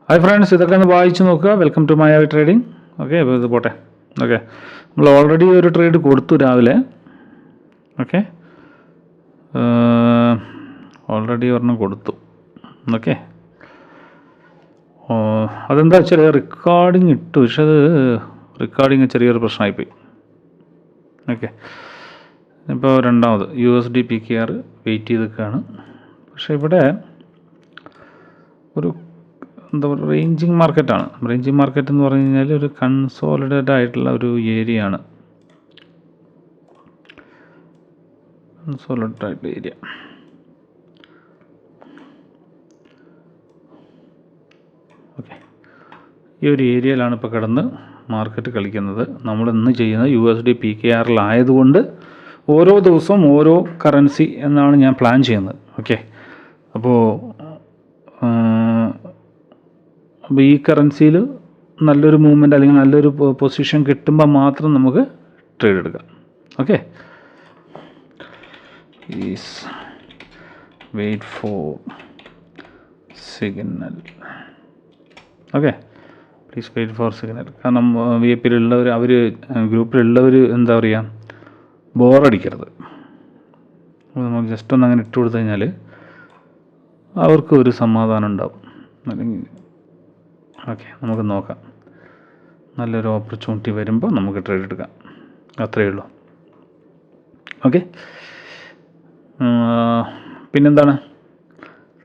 Hi friends, ഇതൊക്കെ ഒന്ന് വായിച്ച് നോക്കുക. Welcome to Mayavi trading. Okay, ഇത് പോട്ടെ. ഓക്കെ, നമ്മൾ ഓൾറെഡി ഒരു ട്രേഡ് കൊടുത്തു രാവിലെ. ഓക്കെ, ഓൾറെഡി ഒരെണ്ണം കൊടുത്തു. ഓക്കെ, അതെന്താ വെച്ചാൽ റെക്കോർഡിങ് ഇട്ടു, പക്ഷെ അത് റെക്കോർഡിങ് ചെറിയൊരു പ്രശ്നമായിപ്പോയി. ഓക്കെ, ഇപ്പോൾ രണ്ടാമത് USD PKR വെയിറ്റ് ചെയ്ത് നിൽക്കുകയാണ്. പക്ഷേ ഇവിടെ ഒരു എന്താ പറയുക, റേഞ്ചിങ് മാർക്കറ്റാണ്. റേഞ്ചിങ് മാർക്കറ്റ് എന്ന് പറഞ്ഞു കഴിഞ്ഞാൽ ഒരു കൺസോളിഡേറ്റ് ആയിട്ടുള്ള ഒരു ഏരിയ ആണ്. കൺസോളിഡേറ്റ് ആയിട്ടുള്ള ഏരിയ. ഓക്കെ, ഈ ഒരു ഏരിയയിലാണ് ഇപ്പോൾ കിടന്ന് മാർക്കറ്റ് കളിക്കുന്നത്. നമ്മൾ ഇന്ന് ചെയ്യുന്നത് USD PKR ആയതുകൊണ്ട് ഓരോ ദിവസവും ഓരോ കറൻസി എന്നാണ് ഞാൻ പ്ലാൻ ചെയ്യുന്നത്. ഓക്കെ, അപ്പോൾ ഈ കറൻസിയിൽ നല്ലൊരു മൂവ്മെൻറ്റ് അല്ലെങ്കിൽ നല്ലൊരു പൊസിഷൻ കിട്ടുമ്പോൾ മാത്രം നമുക്ക് ട്രേഡ് എടുക്കാം. Okay, is wait for signal. Okay, please wait for signal. കാരണം VIP-യിലുള്ളവർ, അവർ ഗ്രൂപ്പിലുള്ളവർ എന്താ പറയുക, ബോറടിക്കരുത്. നമുക്ക് ജസ്റ്റ് ഒന്ന് അങ്ങനെ ഇട്ട് കൊടുത്തു കഴിഞ്ഞാൽ അവർക്ക് ഒരു സമാധാനം ഉണ്ടാവും. അല്ലെങ്കിൽ ഓക്കെ, നമുക്ക് നോക്കാം. നല്ലൊരു ഓപ്പർച്യൂണിറ്റി വരുമ്പോൾ നമുക്ക് ട്രേഡ് എടുക്കാം. അത്രയേ ഉള്ളൂ. ഓക്കെ, പിന്നെന്താണ്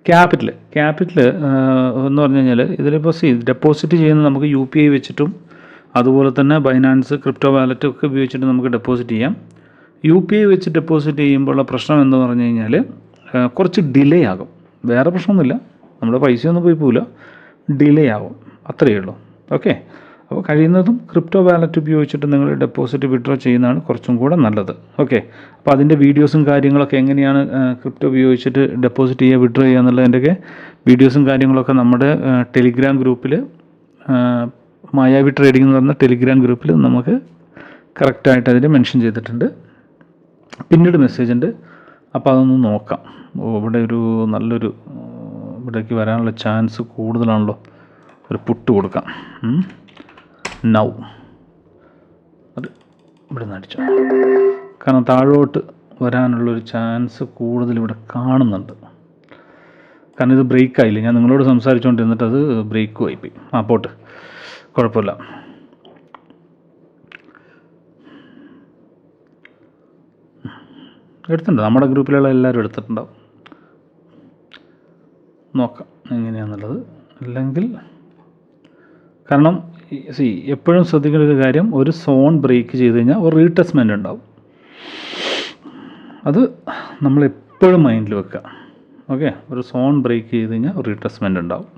ക്യാപിറ്റൽ എന്ന് പറഞ്ഞു കഴിഞ്ഞാൽ ഇതിലിപ്പോൾ ഡെപ്പോസിറ്റ് ചെയ്യുന്നത് നമുക്ക് UPI വെച്ചിട്ടും അതുപോലെ തന്നെ ബൈനാൻസ് ക്രിപ്റ്റോ വാലറ്റ് ഒക്കെ ഉപയോഗിച്ചിട്ട് നമുക്ക് ഡെപ്പോസിറ്റ് ചെയ്യാം. UPI വെച്ച് ഡെപ്പോസിറ്റ് ചെയ്യുമ്പോഴുള്ള പ്രശ്നം എന്ന് പറഞ്ഞു കഴിഞ്ഞാൽ കുറച്ച് ഡിലേ ആകും. വേറെ പ്രശ്നമൊന്നുമില്ല, നമ്മുടെ പൈസയൊന്നും പോയി പോവില്ല, ഡിലേ ആകും, അത്രയേ ഉള്ളൂ. ഓക്കെ, അപ്പോൾ കഴിയുന്നതും ക്രിപ്റ്റോ വാലറ്റ് ഉപയോഗിച്ചിട്ട് നിങ്ങൾ ഡെപ്പോസിറ്റ് വിഡ്രോ ചെയ്യുന്നതാണ് കുറച്ചും കൂടെ നല്ലത്. ഓക്കെ, അപ്പോൾ അതിൻ്റെ വീഡിയോസും കാര്യങ്ങളൊക്കെ എങ്ങനെയാണ് ക്രിപ്റ്റോ ഉപയോഗിച്ചിട്ട് ഡെപ്പോസിറ്റ് ചെയ്യുക, വിഡ്രോ ചെയ്യുക എന്നുള്ളതിൻ്റെയൊക്കെ വീഡിയോസും കാര്യങ്ങളൊക്കെ നമ്മുടെ ടെലിഗ്രാം ഗ്രൂപ്പിൽ, മായാവി ട്രേഡിംഗ് എന്ന് പറഞ്ഞ ടെലിഗ്രാം ഗ്രൂപ്പിൽ നമുക്ക് കറക്റ്റായിട്ട് അതിൽ മെൻഷൻ ചെയ്തിട്ടുണ്ട്. പിന്നീട് മെസ്സേജ് ഉണ്ട്, അപ്പോൾ അതൊന്ന് നോക്കാം. ഇവിടെ ഒരു നല്ലൊരു ഇവിടേക്ക് വരാനുള്ള ചാൻസ് കൂടുതലാണല്ലോ. ഒരു പുട്ട് കൊടുക്കാം. നൗ അത് ഇവിടെ നിന്ന് അടിച്ചോ, കാരണം താഴോട്ട് വരാനുള്ളൊരു ചാൻസ് കൂടുതൽ ഇവിടെ കാണുന്നുണ്ട്. കാരണം ഇത് ബ്രേക്ക് ആയില്ല. ഞാൻ നിങ്ങളോട് സംസാരിച്ചുകൊണ്ടിരുന്നിട്ട് അത് ബ്രേക്കും ആയിപ്പോയി. പോട്ട്, കുഴപ്പമില്ല. എടുത്തിട്ടുണ്ട്, നമ്മുടെ ഗ്രൂപ്പിലുള്ള എല്ലാവരും എടുത്തിട്ടുണ്ടാവും. നോക്കാം എങ്ങനെയാണെന്നുള്ളത്. അല്ലെങ്കിൽ കാരണം എപ്പോഴും ശ്രദ്ധിക്കേണ്ട ഒരു കാര്യം, ഒരു സോൺ ബ്രേക്ക് ചെയ്ത് കഴിഞ്ഞാൽ ഒരു റീടെസ്റ്റ്മെൻ്റ് ഉണ്ടാവും. അത് നമ്മളെപ്പോഴും മൈൻഡിൽ വെക്കുക. ഓക്കെ, ഒരു സോൺ ബ്രേക്ക് ചെയ്ത് കഴിഞ്ഞാൽ ഒരു റീടെസ്റ്റ്മെൻ്റ് ഉണ്ടാവും.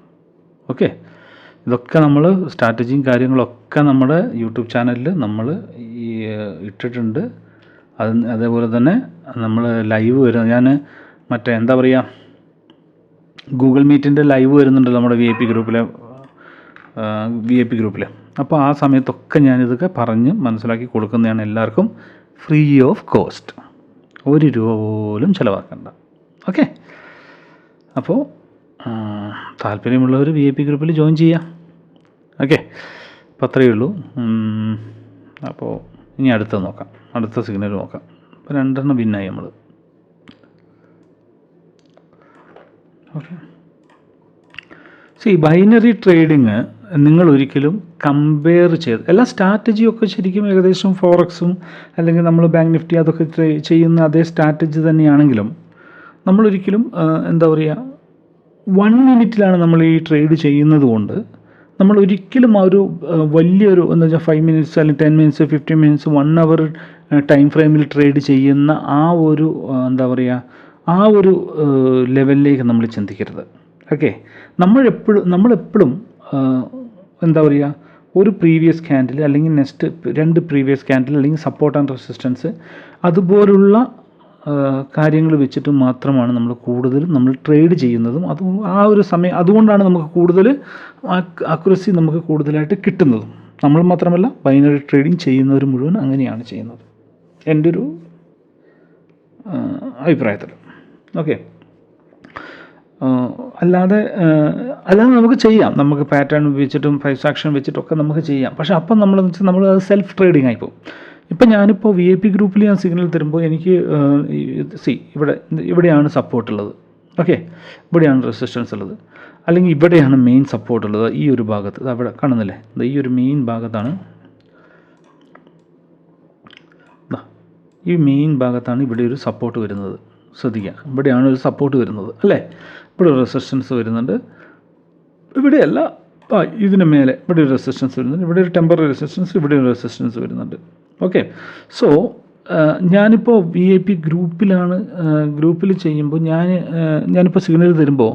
ഓക്കെ, ഇതൊക്കെ നമ്മൾ സ്ട്രാറ്റജിയും കാര്യങ്ങളൊക്കെ നമ്മുടെ യൂട്യൂബ് ചാനലിൽ നമ്മൾ ഇട്ടിട്ടുണ്ട്. അതേപോലെ തന്നെ നമ്മൾ ലൈവ് വരുന്നത്, ഞാൻ മറ്റേ എന്താ പറയുക, ഗൂഗിൾ മീറ്റിൻ്റെ ലൈവ് വരുന്നുണ്ടല്ലോ നമ്മുടെ VIP ഗ്രൂപ്പിൽ. അപ്പോൾ ആ സമയത്തൊക്കെ ഞാനിതൊക്കെ പറഞ്ഞ് മനസ്സിലാക്കി കൊടുക്കുന്നതാണ് എല്ലാവർക്കും, ഫ്രീ ഓഫ് കോസ്റ്റ്, ഒരു രൂപ പോലും ചിലവാക്കണ്ട. ഓക്കെ, അപ്പോൾ താല്പര്യമുള്ളവർ VIP ഗ്രൂപ്പിൽ ജോയിൻ ചെയ്യാം. ഓക്കെ, അപ്പോൾ അത്രയേ ഉള്ളൂ. അപ്പോൾ ഇനി അടുത്തത് നോക്കാം, അടുത്ത സിഗ്നൽ നോക്കാം. അപ്പോൾ 2 വിന്നായി നമ്മൾ. ഓക്കെ, ബൈനറി ട്രേഡിങ് നിങ്ങൾ ഒരിക്കലും കമ്പയർ ചെയ്ത്, എല്ലാ സ്ട്രാറ്റജിയൊക്കെ ശരിക്കും ഏകദേശം ഫോറക്സും അല്ലെങ്കിൽ നമ്മൾ ബാങ്ക് നിഫ്റ്റി അതൊക്കെ ചെയ്യുന്ന അതേ സ്ട്രാറ്റജി തന്നെയാണെങ്കിലും നമ്മളൊരിക്കലും എന്താ പറയുക, 1 മിനിറ്റിലാണ് നമ്മൾ ഈ ട്രേഡ് ചെയ്യുന്നത് കൊണ്ട് നമ്മൾ ഒരിക്കലും ആ ഒരു വലിയൊരു എന്താ വെച്ചാൽ 5 മിനിറ്റ്സ് അല്ലെങ്കിൽ 10 മിനിറ്റ്സ് 15 മിനിറ്റ്സ് 1 അവർ ടൈം ഫ്രെയിമിൽ ട്രേഡ് ചെയ്യുന്ന ആ ഒരു എന്താ പറയുക, ആ ഒരു ലെവലിലേക്ക് നമ്മൾ ചിന്തിക്കരുത്. ഓക്കെ, നമ്മളെപ്പോഴും എന്താ പറയുക, ഒരു പ്രീവിയസ് ക്യാൻഡിൽ അല്ലെങ്കിൽ നെക്സ്റ്റ് 2 പ്രീവിയസ് ക്യാൻഡിൽ അല്ലെങ്കിൽ സപ്പോർട്ട് ആൻഡ് റെസിസ്റ്റൻസ് അതുപോലുള്ള കാര്യങ്ങൾ വെച്ചിട്ട് മാത്രമാണ് നമ്മൾ ട്രേഡ് ചെയ്യുന്നതും. അത് ആ ഒരു സമയം, അതുകൊണ്ടാണ് നമുക്ക് കൂടുതൽ അക്യുറസി നമുക്ക് കൂടുതലായിട്ട് കിട്ടുന്നതും. നമ്മൾ മാത്രമല്ല, ബൈനറി ട്രേഡിംഗ് ചെയ്യുന്നവർ മുഴുവൻ അങ്ങനെയാണ് ചെയ്യുന്നത്, എൻ്റെ ഒരു അഭിപ്രായത്തിൽ. ഓക്കെ, അല്ലാതെ നമുക്ക് ചെയ്യാം, നമുക്ക് പാറ്റേൺ ഉപയോഗിച്ചിട്ടും പ്രൈസ് ആക്ഷൻ വെച്ചിട്ടൊക്കെ നമുക്ക് ചെയ്യാം. പക്ഷേ അപ്പം നമ്മളെന്ന് വെച്ചാൽ നമ്മൾ അത് സെൽഫ് ട്രേഡിംഗ് ആയിപ്പോവും. ഇപ്പം ഞാനിപ്പോൾ VIP ഗ്രൂപ്പിൽ ഞാൻ സിഗ്നൽ തരുമ്പോൾ എനിക്ക് ഇവിടെയാണ് സപ്പോർട്ടുള്ളത്, ഓക്കെ, ഇവിടെയാണ് റെസിസ്റ്റൻസ് ഉള്ളത്, അല്ലെങ്കിൽ ഇവിടെയാണ് മെയിൻ സപ്പോർട്ട് ഉള്ളത്. ഈ ഒരു ഭാഗത്ത് അവിടെ കാണുന്നില്ലേ, ഈ ഒരു മെയിൻ ഭാഗത്താണ്, ഈ മെയിൻ ഭാഗത്താണ് ഇവിടെ ഒരു സപ്പോർട്ട് വരുന്നത്. ശ്രദ്ധിക്കുക, ഇവിടെയാണ് ഒരു സപ്പോർട്ട് വരുന്നത് അല്ലേ, ഇവിടെ ഒരു റെസിസ്റ്റൻസ് വരുന്നുണ്ട്, ഇവിടെയല്ല, ഇതിന് മേലെ ഇവിടെ ഒരു റെസിസ്റ്റൻസ് വരുന്നുണ്ട്, ഇവിടെ ഒരു ടെമ്പററി റെസിസ്റ്റൻസ്, ഇവിടെ ഒരു റെസിസ്റ്റൻസ് വരുന്നുണ്ട്. ഓക്കെ, സോ ഞാനിപ്പോൾ VIP ഗ്രൂപ്പിൽ ചെയ്യുമ്പോൾ ഞാനിപ്പോൾ സിഗ്നൽ തരുമ്പോൾ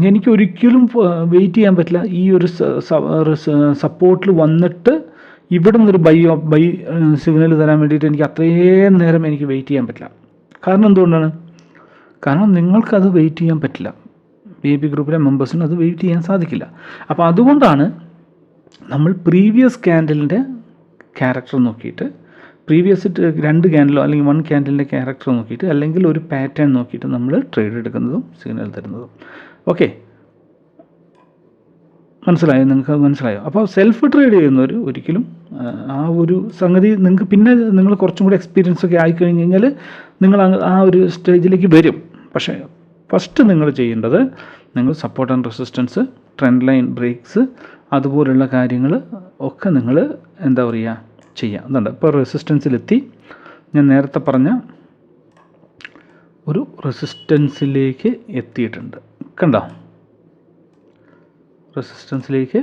എനിക്ക് ഒരിക്കലും വെയിറ്റ് ചെയ്യാൻ പറ്റില്ല. ഈ ഒരു സപ്പോർട്ടിൽ വന്നിട്ട് ഇവിടെ നിന്നൊരു ബൈ സിഗ്നൽ തരാൻ വേണ്ടിയിട്ട് എനിക്ക് അത്രയും നേരം എനിക്ക് വെയിറ്റ് ചെയ്യാൻ പറ്റില്ല. കാരണം എന്തുകൊണ്ടാണ്? കാരണം നിങ്ങൾക്കത് വെയിറ്റ് ചെയ്യാൻ പറ്റില്ല, VIP ഗ്രൂപ്പിലെ മെമ്പേഴ്സിന് അത് വെയിറ്റ് ചെയ്യാൻ സാധിക്കില്ല. അപ്പോൾ അതുകൊണ്ടാണ് നമ്മൾ പ്രീവിയസ് ക്യാൻഡലിൻ്റെ ക്യാരക്ടർ നോക്കിയിട്ട്, പ്രീവിയസ് 2 ക്യാൻഡലോ അല്ലെങ്കിൽ 1 ക്യാൻഡലിൻ്റെ ക്യാരക്ടർ നോക്കിയിട്ട്, അല്ലെങ്കിൽ ഒരു പാറ്റേൺ നോക്കിയിട്ട് നമ്മൾ ട്രേഡ് എടുക്കുന്നതും സിഗ്നൽ തരുന്നതും. ഓക്കെ, മനസ്സിലായോ? നിങ്ങൾക്ക് മനസ്സിലായോ? അപ്പോൾ സെൽഫ് ട്രേഡ് ചെയ്യുന്നവർ ഒരിക്കലും ആ ഒരു സംഗതി നിങ്ങൾക്ക് പിന്നെ നിങ്ങൾ കുറച്ചും കൂടി എക്സ്പീരിയൻസ് ഒക്കെ ആയിക്കഴിഞ്ഞ് കഴിഞ്ഞാൽ നിങ്ങൾ ആ ഒരു സ്റ്റേജിലേക്ക് വരും. പക്ഷേ ഫസ്റ്റ് നിങ്ങൾ ചെയ്യേണ്ടത്, നിങ്ങൾ support and resistance, trend line breaks, അതുപോലുള്ള കാര്യങ്ങൾ ഒക്കെ നിങ്ങൾ എന്താ പറയുക ചെയ്യുക. അതുണ്ട്, ഇപ്പോൾ റെസിസ്റ്റൻസിലെത്തി, ഞാൻ നേരത്തെ പറഞ്ഞ ഒരു റെസിസ്റ്റൻസിലേക്ക് എത്തിയിട്ടുണ്ട്, കണ്ടോ? റെസിസ്റ്റൻസിലേക്ക്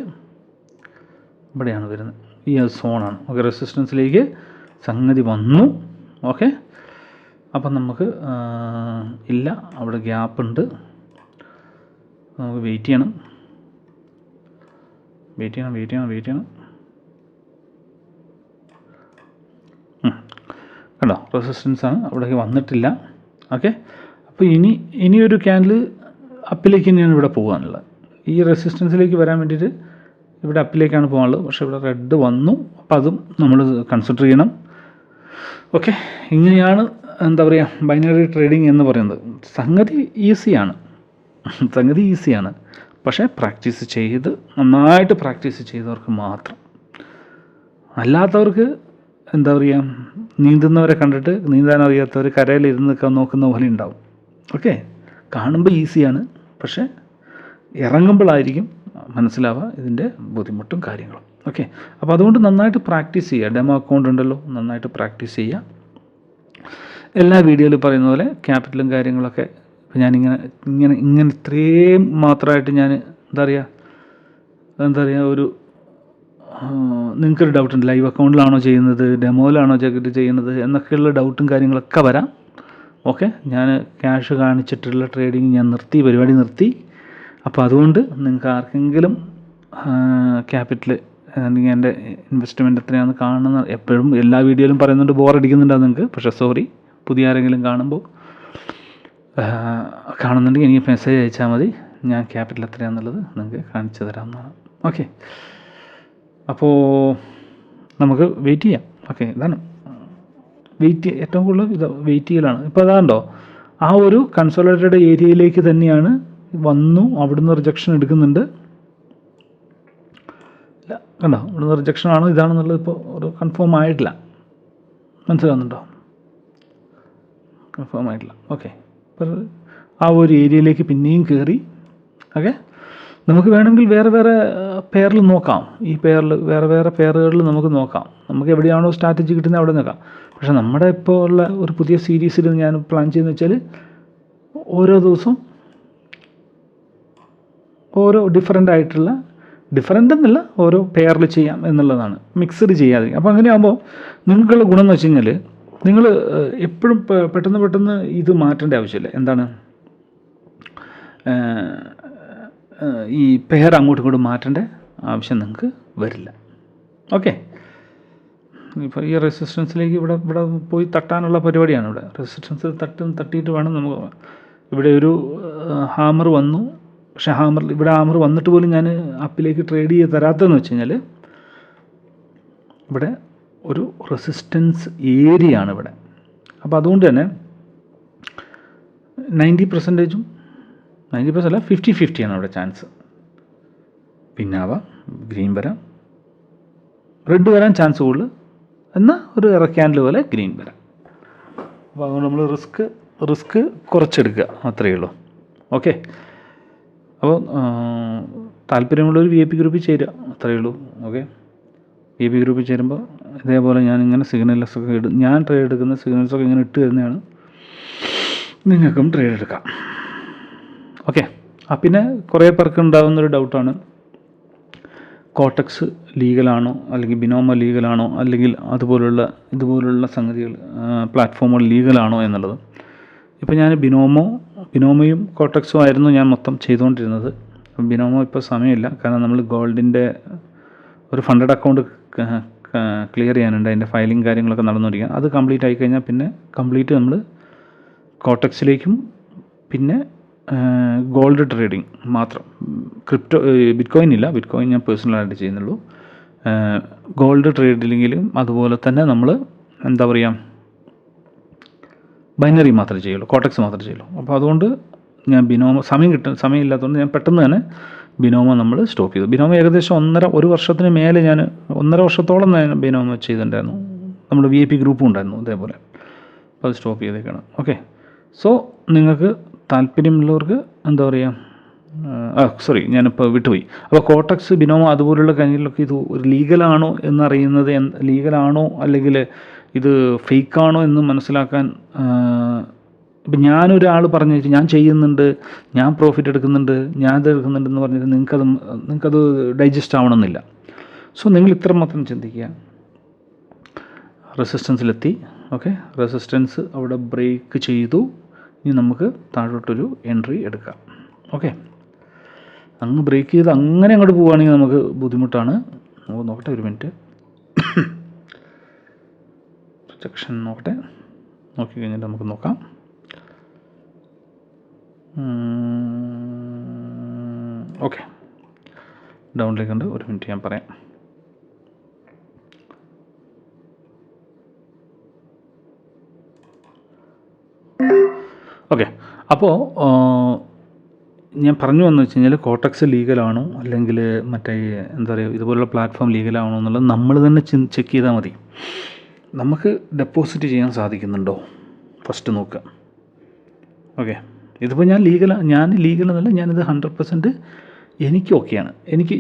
ഇവിടെയാണ് വരുന്നത്, ഈ സോണാണ്. ഓക്കെ, റെസിസ്റ്റൻസിലേക്ക് സംഗതി വന്നു. ഓക്കെ, അപ്പം നമുക്ക് ഇല്ല, അവിടെ ഗ്യാപ്പുണ്ട്, നമുക്ക് വെയിറ്റ് ചെയ്യണം. കണ്ടോ, റെസിസ്റ്റൻസാണ്, അവിടേക്ക് വന്നിട്ടില്ല. ഓക്കെ, അപ്പോൾ ഇനിയൊരു ക്യാൻഡിൽ അപ്പിലേക്ക് തന്നെയാണ് ഇവിടെ പോകാനുള്ളത്. ഈ റെസിസ്റ്റൻസിലേക്ക് വരാൻ വേണ്ടിയിട്ട് ഇവിടെ അപ്പിലേക്കാണ് പോകാനുള്ളത്. പക്ഷേ ഇവിടെ റെഡ് വന്നു, അപ്പോൾ അതും നമ്മൾ കൺസിഡർ ചെയ്യണം. ഓക്കെ, ഇങ്ങനെയാണ് എന്താ പറയുക ബൈനറി ട്രേഡിംഗ് എന്ന് പറയുന്നത്. സംഗതി ഈസിയാണ്, പക്ഷേ നന്നായിട്ട് പ്രാക്ടീസ് ചെയ്തവർക്ക് മാത്രം. അല്ലാത്തവർക്ക് എന്താ പറയുക, നീന്തുന്നവരെ കണ്ടിട്ട് നീന്താൻ അറിയാത്തവർ കരയിലിരുന്ന് നോക്കുന്ന പോലെ ഉണ്ടാവും. ഓക്കെ, കാണുമ്പോൾ ഈസിയാണ്, പക്ഷേ ഇറങ്ങുമ്പോഴായിരിക്കും മനസ്സിലാവുക ഇതിൻ്റെ ബുദ്ധിമുട്ടും കാര്യങ്ങളും. ഓക്കെ, അപ്പോൾ അതുകൊണ്ട് നന്നായിട്ട് പ്രാക്ടീസ് ചെയ്യുക. ഡെമോ അക്കൗണ്ട് ഉണ്ടല്ലോ, നന്നായിട്ട് പ്രാക്ടീസ് ചെയ്യുക. എല്ലാ വീഡിയോയിലും പറയുന്ന പോലെ ക്യാപിറ്റലും കാര്യങ്ങളൊക്കെ ഇപ്പോൾ ഞാനിങ്ങനെ ഇത്രയും മാത്രമായിട്ട് ഞാൻ എന്താ പറയുക ഒരു നിങ്ങൾക്കൊരു ഡൗട്ടുണ്ട്, ലൈവ് അക്കൗണ്ടിലാണോ ചെയ്യുന്നത്, ഡെമോയിലാണോ ചെയ്യുന്നത് എന്നൊക്കെയുള്ള ഡൗട്ടും കാര്യങ്ങളൊക്കെ വരാം. ഓക്കെ, ഞാൻ ക്യാഷ് കാണിച്ചിട്ടുള്ള ട്രേഡിങ് ഞാൻ പരിപാടി നിർത്തി. അപ്പോൾ അതുകൊണ്ട് നിങ്ങൾക്ക് ആർക്കെങ്കിലും ക്യാപിറ്റൽ അല്ലെങ്കിൽ എൻ്റെ ഇൻവെസ്റ്റ്മെൻറ്റ് എത്രയാണെന്ന് കാണുന്ന, എപ്പോഴും എല്ലാ വീഡിയോയിലും പറയുന്നുണ്ട്, ബോറടിക്കുന്നുണ്ടാവും നിങ്ങൾക്ക്. പക്ഷേ സോറി, പുതിയ ആരെങ്കിലും കാണുന്നുണ്ടെങ്കിൽ എനിക്ക് മെസ്സേജ് അയച്ചാൽ മതി, ഞാൻ ക്യാപിറ്റൽ എത്രയാണെന്നുള്ളത് നിങ്ങൾക്ക് കാണിച്ചു തരാവുന്നതാണ്. ഓക്കെ, അപ്പോൾ നമുക്ക് വെയിറ്റ് ചെയ്യാം. ഓക്കെ, ഇതാണ് ഏറ്റവും കൂടുതൽ വെയിറ്റ് ചെയ്യലാണ്. ഇപ്പോൾ അതാണ്ടോ, ആ ഒരു കൺസോളിഡേറ്റഡ് ഏരിയയിലേക്ക് തന്നെയാണ് വന്നു, അവിടുന്ന് റിജക്ഷൻ എടുക്കുന്നുണ്ട്. ഇല്ല, കണ്ടോ, ഇവിടുന്ന് റിജക്ഷൻ ആണോ ഇതാണെന്നുള്ളത് ഇപ്പോൾ ഒരു കൺഫേം ആയിട്ടില്ല. മനസ്സിലാകുന്നുണ്ടോ? കൺഫേം ആയിട്ടില്ല. ഓക്കെ, അപ്പോൾ ആ ഒരു ഏരിയയിലേക്ക് പിന്നെയും കയറി. ഓക്കെ, നമുക്ക് വേണമെങ്കിൽ വേറെ പെയറിൽ നോക്കാം. ഈ വേറെ പെയറുകളിൽ നമുക്ക് നോക്കാം. നമുക്ക് എവിടെയാണോ സ്ട്രാറ്റജി കിട്ടുന്നത് അവിടെ നോക്കാം. പക്ഷേ നമ്മുടെ ഇപ്പോൾ ഉള്ള ഒരു പുതിയ സീരീസിൽ ഞാൻ പ്ലാൻ ചെയ്യുന്നത് വെച്ചാൽ ഓരോ ദിവസവും ഓരോ ഡിഫറൻ്റ് എന്നല്ല, ഓരോ പെയറിൽ ചെയ്യാം എന്നുള്ളതാണ്, മിക്സ്ഡ് ചെയ്യാതെ. അപ്പോൾ അങ്ങനെയാകുമ്പോൾ നിങ്ങൾക്കുള്ള ഗുണം എന്ന് വെച്ച് കഴിഞ്ഞാൽ നിങ്ങൾ എപ്പോഴും പെട്ടെന്ന് ഇത് മാറ്റേണ്ട ആവശ്യമില്ല. എന്താണ്, ഈ പെയർ അങ്ങോട്ടും ഇങ്ങോട്ടും മാറ്റേണ്ട ആവശ്യം നിങ്ങൾക്ക് വരില്ല. ഓക്കെ, ഇപ്പോൾ ഈ റെസിസ്റ്റൻസിലേക്ക് ഇവിടെ പോയി തട്ടാനുള്ള പരിപാടിയാണ്. ഇവിടെ റെസിസ്റ്റൻസ് തട്ടിയിട്ട് വേണം നമുക്ക്. ഇവിടെ ഒരു ഹാമർ വന്നു, പക്ഷേ ഇവിടെ ഹാമർ വന്നിട്ട് പോലും ഞാൻ അപ്പിലേക്ക് ട്രേഡ് ചെയ്ത് തരാത്തതെന്ന് വെച്ച് കഴിഞ്ഞാൽ ഇവിടെ ഒരു റെസിസ്റ്റൻസ് ഏരിയ ആണ് ഇവിടെ. അപ്പോൾ അതുകൊണ്ട് തന്നെ 90% 90% അല്ല, 50-50 അവിടെ ചാൻസ്. പിന്നാവാം, ഗ്രീൻ വരാം, റെഡ് വരാൻ ചാൻസ് കൂടുതൽ, എന്നാൽ ഒരു ക്യാൻഡിൽ പോലെ ഗ്രീൻ വരാം. അപ്പോൾ അതുകൊണ്ട് നമ്മൾ റിസ്ക് കുറച്ചെടുക്കുക, അത്രയേ ഉള്ളൂ. ഓക്കെ, അപ്പോൾ താല്പര്യമുള്ളൊരു VIP ഗ്രൂപ്പിൽ ചേരുക, അത്രയേ ഉള്ളൂ. ഓക്കെ, VIP ഗ്രൂപ്പിൽ ചേരുമ്പോൾ ഇതേപോലെ ഞാനിങ്ങനെ സിഗ്നൽസൊക്കെ ഞാൻ ട്രേഡ് എടുക്കുന്ന സിഗ്നൽസൊക്കെ ഇങ്ങനെ ഇട്ട് തരുന്നതാണ്, നിങ്ങൾക്കും ട്രേഡ് എടുക്കാം. ഓക്കെ, പിന്നെ കുറേ പേർക്ക് ഉണ്ടാകുന്നൊരു ഡൗട്ടാണ്, കോട്ടക്സ് ലീഗലാണോ അല്ലെങ്കിൽ ബിനോമ ലീഗലാണോ അല്ലെങ്കിൽ ഇതുപോലുള്ള സംഗതികൾ പ്ലാറ്റ്ഫോമുകൾ ലീഗലാണോ എന്നുള്ളത്. ഇപ്പോൾ ഞാൻ ബിനോമയും കോട്ടക്സും ആയിരുന്നു ഞാൻ മൊത്തം ചെയ്തുകൊണ്ടിരുന്നത്. ബിനോമോ ഇപ്പോൾ സമയമില്ല, കാരണം നമ്മൾ ഗോൾഡിൻ്റെ ഒരു ഫണ്ടഡ് അക്കൗണ്ട് ക്ലിയർ ചെയ്യാനുണ്ട്, അതിൻ്റെ ഫയലിംഗ് കാര്യങ്ങളൊക്കെ നടന്നുകൊണ്ടിരിക്കുക. അത് കംപ്ലീറ്റ് ആയിക്കഴിഞ്ഞാൽ പിന്നെ കംപ്ലീറ്റ് നമ്മൾ കോട്ടക്സിലേക്കും പിന്നെ ഗോൾഡ് ട്രേഡിങ് മാത്രം. ബിറ്റ്കോയിൻ ഇല്ല, ബിറ്റ്കോയിൻ ഞാൻ പേഴ്സണലായിട്ട് ചെയ്യുന്നുള്ളൂ. ഗോൾഡ് ട്രേഡിങ്ങിലും അതുപോലെ തന്നെ നമ്മൾ എന്താ പറയുക, ബൈനറി മാത്രമേ ചെയ്യുള്ളൂ, കോട്ടക്സ് മാത്രമേ ചെയ്യുള്ളൂ. അപ്പോൾ അതുകൊണ്ട് ഞാൻ ബിനോമ സമയമില്ലാത്തതുകൊണ്ട് ഞാൻ പെട്ടെന്ന് തന്നെ ബിനോമ നമ്മൾ സ്റ്റോപ്പ് ചെയ്തു. ബിനോമ ഏകദേശം 1.5 വർഷത്തിന് മേലെ ഞാൻ 1.5 വർഷത്തോളം ഞാൻ ബിനോമ ചെയ്തിട്ടുണ്ടായിരുന്നു. നമ്മൾ VIP ഗ്രൂപ്പും ഉണ്ടായിരുന്നു ഇതേപോലെ. അപ്പോൾ അത് സ്റ്റോപ്പ് ചെയ്തേക്കാണ്. ഓക്കെ, സോ നിങ്ങൾക്ക് താല്പര്യമുള്ളവർക്ക് എന്താ പറയുക, ഞാനിപ്പോൾ വിട്ടുപോയി. അപ്പോൾ കോട്ടക്സ്, ബിനോമ അതുപോലുള്ള കാര്യങ്ങളിലൊക്കെ ഇത് ഒരു ലീഗലാണോ എന്നറിയുന്നത്, ലീഗലാണോ അല്ലെങ്കിൽ ഇത് ഫേക്കാണോ എന്ന് മനസ്സിലാക്കാൻ, ഇപ്പം ഞാനൊരാൾ പറഞ്ഞു ഞാൻ ചെയ്യുന്നുണ്ട്, ഞാൻ പ്രോഫിറ്റ് എടുക്കുന്നുണ്ട്, ഞാൻ ഇത് എടുക്കുന്നുണ്ടെന്ന് പറഞ്ഞിട്ട് നിങ്ങൾക്കത് ഡൈജസ്റ്റ് ആവണമെന്നില്ല. സോ നിങ്ങൾ ഇത്ര മാത്രം ചിന്തിക്കുക, റെസിസ്റ്റൻസിലെത്തി. ഓക്കെ, റെസിസ്റ്റൻസ് അവിടെ ബ്രേക്ക് ചെയ്തു, ഇനി നമുക്ക് താഴോട്ടൊരു എൻട്രി എടുക്കാം. ഓക്കെ, അങ്ങ് ബ്രേക്ക് ചെയ്ത് അങ്ങനെ അങ്ങോട്ട് പോവുകയാണെങ്കിൽ നമുക്ക് ബുദ്ധിമുട്ടാണ്. നമുക്ക് നോക്കട്ടെ, ഒരു മിനിറ്റ്, സെക്ഷൻ നോക്കട്ടെ, നോക്കിക്കഴിഞ്ഞിട്ട് നമുക്ക് നോക്കാം. ഓക്കെ, ഡൗണിലേക്കുണ്ട്, ഒരു മിനിറ്റ് ഞാൻ പറയാം. ഓക്കെ, അപ്പോൾ ഞാൻ പറഞ്ഞു വന്നു വെച്ച് കഴിഞ്ഞാൽ കോട്ടക്സ് ലീഗലാണോ അല്ലെങ്കിൽ മറ്റേ എന്താ പറയുക ഇതുപോലുള്ള പ്ലാറ്റ്ഫോം ലീഗലാണോ എന്നുള്ളത് നമ്മൾ തന്നെ ചെക്ക് ചെയ്താൽ മതി. നമുക്ക് ഡെപ്പോസിറ്റ് ചെയ്യാൻ സാധിക്കുന്നുണ്ടോ ഫസ്റ്റ് നോക്കുക. ഓക്കെ, ഇതിപ്പോൾ ഞാൻ ലീഗൽ എന്നല്ല, ഞാനിത് 100% എനിക്ക് ഓക്കെയാണ്. എനിക്ക്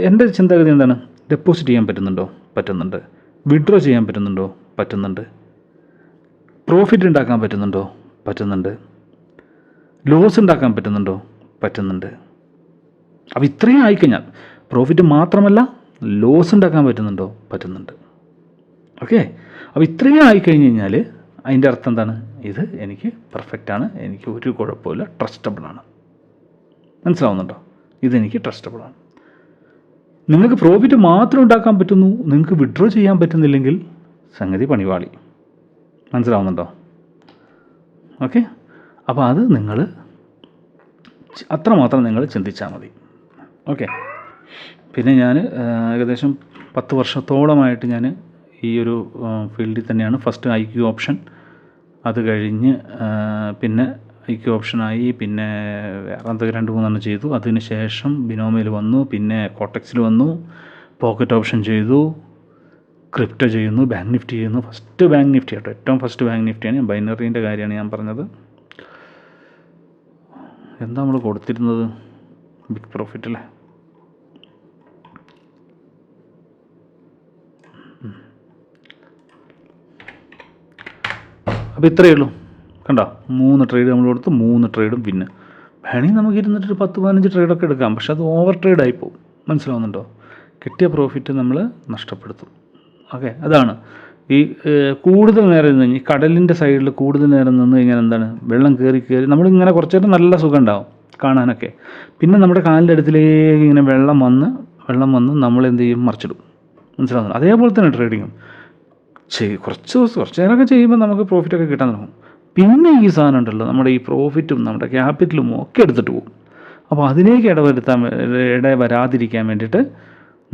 എൻ്റെ ചിന്താഗതി എന്താണ്, ഡെപ്പോസിറ്റ് ചെയ്യാൻ പറ്റുന്നുണ്ട്, വിഡ്രോ ചെയ്യാൻ പറ്റുന്നുണ്ട്, പ്രോഫിറ്റ് ഉണ്ടാക്കാൻ പറ്റുന്നുണ്ട്, ലോസ് ഉണ്ടാക്കാൻ പറ്റുന്നുണ്ട്. അപ്പോൾ ഇത്രയും ആയിക്കഴിഞ്ഞാൽ പ്രോഫിറ്റ് മാത്രമല്ല ലോസ് ഉണ്ടാക്കാൻ പറ്റുന്നുണ്ട്. ഓക്കെ, അപ്പോൾ ഇത്രയും ആയിക്കഴിഞ്ഞ് കഴിഞ്ഞാൽ അതിൻ്റെ അർത്ഥം എന്താണ്, ഇത് എനിക്ക് പെർഫെക്റ്റാണ്, എനിക്ക് ഒരു കുഴപ്പമില്ല, ട്രസ്റ്റബിളാണ്. മനസ്സിലാവുന്നുണ്ടോ? ഇതെനിക്ക് ട്രസ്റ്റബിളാണ്. നിങ്ങൾക്ക് പ്രോഫിറ്റ് മാത്രം ഉണ്ടാക്കാൻ പറ്റുന്നു, നിങ്ങൾക്ക് വിഡ്രോ ചെയ്യാൻ പറ്റുന്നില്ലെങ്കിൽ സംഗതി പണിവാളി. മനസ്സിലാവുന്നുണ്ടോ? ഓക്കെ, അപ്പോൾ അത് നിങ്ങൾ അത്രമാത്രം നിങ്ങൾ ചിന്തിച്ചാൽ മതി. ഓക്കെ, പിന്നെ ഞാൻ ഏകദേശം 10 വർഷത്തോളമായിട്ട് ഞാൻ ഈ ഒരു ഫീൽഡിൽ തന്നെയാണ്. ഫസ്റ്റ് IQ ഓപ്ഷൻ, അത് കഴിഞ്ഞ് പിന്നെ IQ ഓപ്ഷനായി, പിന്നെ വേറെ എന്തൊക്കെ 2-3 ചെയ്തു. അതിന് ശേഷം ബിനോമയിൽ വന്നു, പിന്നെ കോട്ടക്സിൽ വന്നു, പോക്കറ്റ് ഓപ്ഷൻ ചെയ്തു, ക്രിപ്റ്റോ ചെയ്യുന്നു, ബാങ്ക് നിഫ്റ്റി ചെയ്യുന്നു. ഫസ്റ്റ് ബാങ്ക് നിഫ്റ്റി കേട്ടോ, ഏറ്റവും ഫസ്റ്റ് ബാങ്ക് നിഫ്റ്റിയാണ്. ബൈനറീൻ്റെ കാര്യമാണ് ഞാൻ പറഞ്ഞത്. എന്താ നമ്മൾ കൊടുത്തിരുന്നത്, ബിഗ് പ്രോഫിറ്റ് അല്ലേ? അപ്പോൾ ഇത്രയേ ഉള്ളൂ. കണ്ടോ, 3 ട്രേഡ് നമ്മൾ കൊടുത്ത് 3 ട്രേഡും പിന്നെ വേണമെങ്കിൽ നമുക്ക് ഇരുന്നിട്ട് 10-15 ട്രേഡൊക്കെ എടുക്കാം. പക്ഷെ അത് ഓവർ ട്രേഡ് ആയിപ്പോവും. മനസ്സിലാവുന്നുണ്ടോ? കിട്ടിയ പ്രോഫിറ്റ് നമ്മൾ നഷ്ടപ്പെടുത്തും. ഓക്കെ, അതാണ് ഈ കൂടുതൽ നേരം നിന്ന് കഴിഞ്ഞാൽ, കടലിൻ്റെ സൈഡിൽ കൂടുതൽ നേരം നിന്ന് കഴിഞ്ഞാൽ എന്താണ്, വെള്ളം കയറി നമ്മളിങ്ങനെ കുറച്ച് നേരം നല്ല സുഖം ഉണ്ടാവും കാണാനൊക്കെ. പിന്നെ നമ്മുടെ കാലിൻ്റെ അടുത്തിലേക്ക് ഇങ്ങനെ വെള്ളം വന്ന് നമ്മൾ എന്ത് ചെയ്യും, മറിച്ചിടും. മനസ്സിലാവുന്നു? അതേപോലെ തന്നെ ട്രേഡിങ്ങും കുറച്ച് നേരമൊക്കെ ചെയ്യുമ്പോൾ നമുക്ക് പ്രോഫിറ്റൊക്കെ കിട്ടാൻ തുടങ്ങും. പിന്നെ ഈ സാധനം ഉണ്ടല്ലോ, നമ്മുടെ ഈ പ്രോഫിറ്റും നമ്മുടെ ക്യാപിറ്റലും ഒക്കെ എടുത്തിട്ട് പോകും. അപ്പോൾ അതിലേക്ക് വരാതിരിക്കാൻ വേണ്ടിയിട്ട്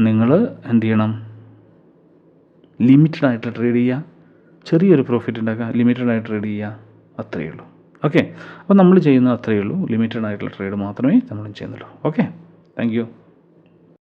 നിങ്ങൾ എന്ത് ചെയ്യണം, ലിമിറ്റഡായിട്ട് ട്രേഡ് ചെയ്യുക, ചെറിയൊരു പ്രോഫിറ്റ് ഉണ്ടാക്കുക, ലിമിറ്റഡായിട്ട് ട്രേഡ് ചെയ്യുക, അത്രയേ ഉള്ളൂ. ഓക്കെ, അപ്പോൾ നമ്മൾ ചെയ്യുന്നത് അത്രയേ ഉള്ളൂ, ലിമിറ്റഡ് ആയിട്ടുള്ള ട്രേഡ് മാത്രമേ നമ്മൾ ചെയ്യുന്നുള്ളൂ. Okay, thank you.